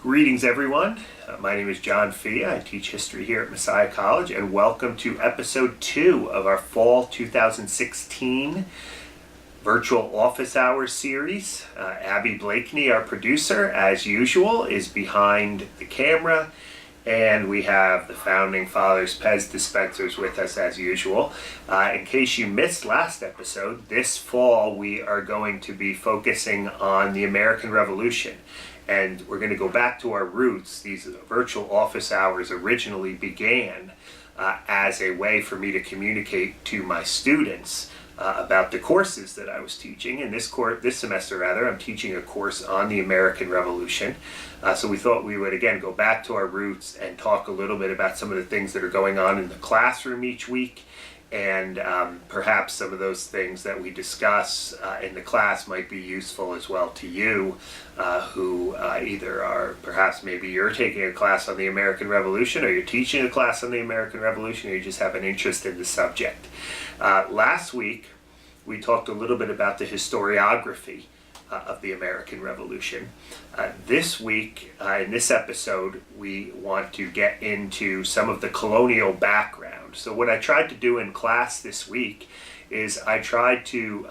Greetings, everyone. My name is John Fia. I teach history here at Messiah College, and welcome to episode 2 of our fall 2016 virtual office hours series. Abby Blakeney, our producer, as usual, is behind the camera, and we have the Founding Fathers Pez dispensers with us as usual. In case you missed last episode, this fall we are going to be focusing on the American Revolution. And we're going to go back to our roots. These virtual office hours originally began as a way for me to communicate to my students about the courses that I was teaching. And this semester, I'm teaching a course on the American Revolution. So we thought we would again go back to our roots and talk a little bit about some of the things that are going on in the classroom each week. And perhaps some of those things that we discuss in the class might be useful as well to you who either are, perhaps maybe you're taking a class on the American Revolution, or you're teaching a class on the American Revolution, or you just have an interest in the subject. Last week we talked a little bit about the historiography of the American Revolution. This week, in this episode, we want to get into some of the colonial background. So what I tried to do in class this week is I tried to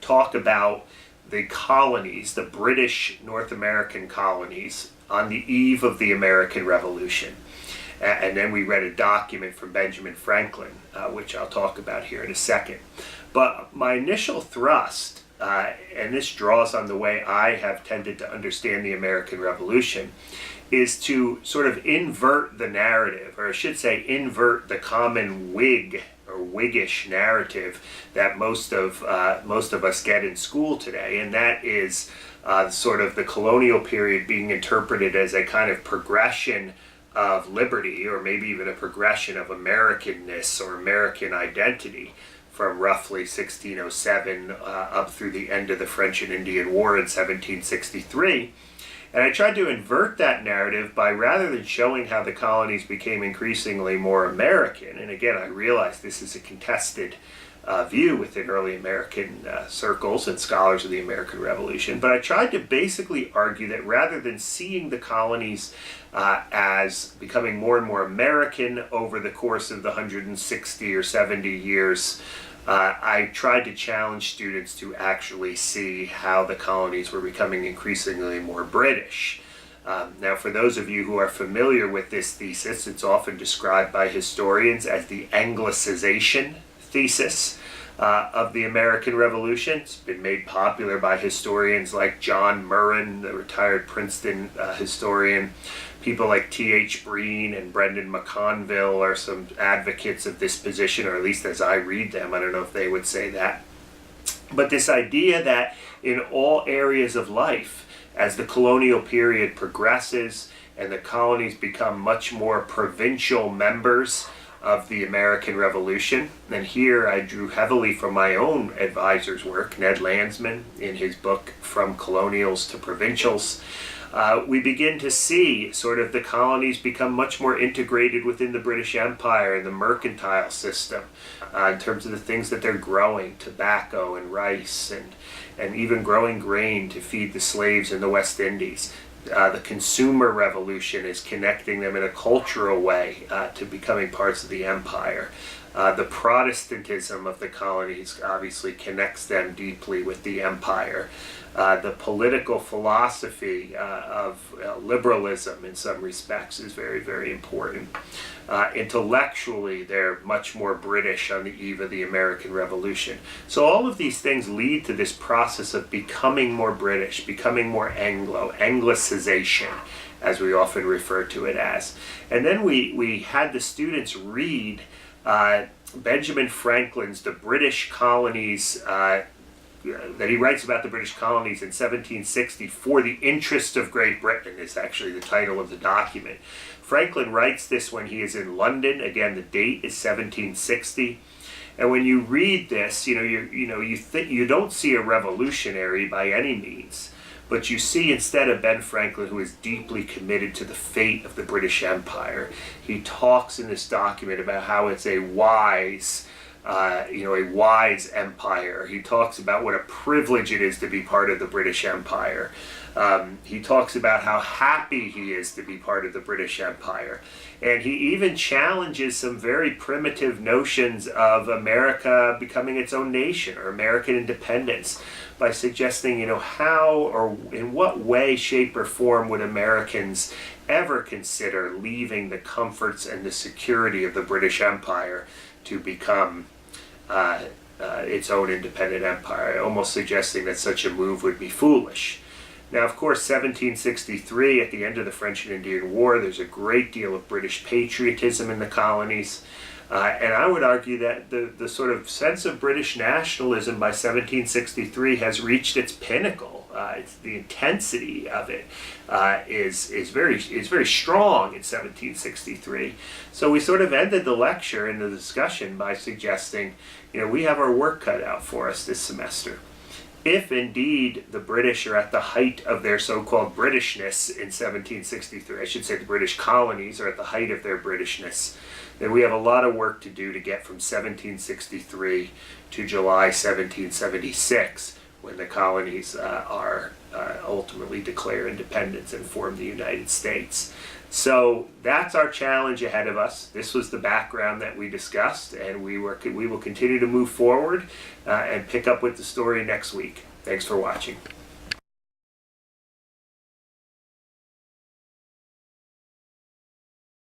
talk about the colonies, the British North American colonies, on the eve of the American Revolution. And then we read a document from Benjamin Franklin, which I'll talk about here in a second. But my initial thrust, and this draws on the way I have tended to understand the American Revolution, is to sort of invert the narrative, or I should say invert the common Whig or Whiggish narrative that most of us get in school today, and that is sort of the colonial period being interpreted as a kind of progression of liberty, or maybe even a progression of Americanness or American identity, from roughly 1607 up through the end of the French and Indian War in 1763. And I tried to invert that narrative by, rather than showing how the colonies became increasingly more American, and again I realize this is a contested view within early American circles and scholars of the American Revolution, but I tried to basically argue that rather than seeing the colonies as becoming more and more American over the course of the 160 or 70 years, I tried to challenge students to actually see how the colonies were becoming increasingly more British. Now, for those of you who are familiar with this thesis, it's often described by historians as the Anglicization thesis of the American Revolution. It's been made popular by historians like John Murren, the retired Princeton historian. People like T.H. Breen and Brendan McConville are some advocates of this position, or at least as I read them. I don't know if they would say that. But this idea that in all areas of life, as the colonial period progresses and the colonies become much more provincial members of the American Revolution, and here I drew heavily from my own advisor's work, Ned Landsman, in his book From Colonials to Provincials, we begin to see sort of the colonies become much more integrated within the British Empire and the mercantile system in terms of the things that they're growing, tobacco and rice, and even growing grain to feed the slaves in the West Indies. The consumer revolution is connecting them in a cultural way to becoming parts of the empire. The Protestantism of the colonies obviously connects them deeply with the empire. The political philosophy of liberalism in some respects is very, very important. Intellectually, they're much more British on the eve of the American Revolution. So all of these things lead to this process of becoming more British, becoming more Anglicization, as we often refer to it as. And then we had the students read Benjamin Franklin's The British Colonies, that he writes about the British colonies in 1760 for the interest of Great Britain is actually the title of the document. Franklin writes this when he is in London. Again, the date is 1760. And when you read this, you don't see a revolutionary by any means, but you see instead of Ben Franklin, who is deeply committed to the fate of the British Empire. He talks in this document about how it's a wise a wise empire. He talks about what a privilege it is to be part of the British Empire. He talks about how happy he is to be part of the British Empire. And he even challenges some very primitive notions of America becoming its own nation or American independence by suggesting, how or in what way, shape, or form would Americans ever consider leaving the comforts and the security of the British Empire to become its own independent empire, almost suggesting that such a move would be foolish. Now, of course, 1763, at the end of the French and Indian War, there's a great deal of British patriotism in the colonies. And I would argue that the sort of sense of British nationalism by 1763 has reached its pinnacle. The intensity of it is very strong in 1763. So we sort of ended the lecture and the discussion by suggesting, we have our work cut out for us this semester. If indeed the British are at the height of their so-called Britishness in 1763, I should say the British colonies are at the height of their Britishness, then we have a lot of work to do to get from 1763 to July 1776, when the colonies are ultimately declare independence and form the United States. So that's our challenge ahead of us. This was the background that we discussed, and we will continue to move forward and pick up with the story next week. Thanks for watching.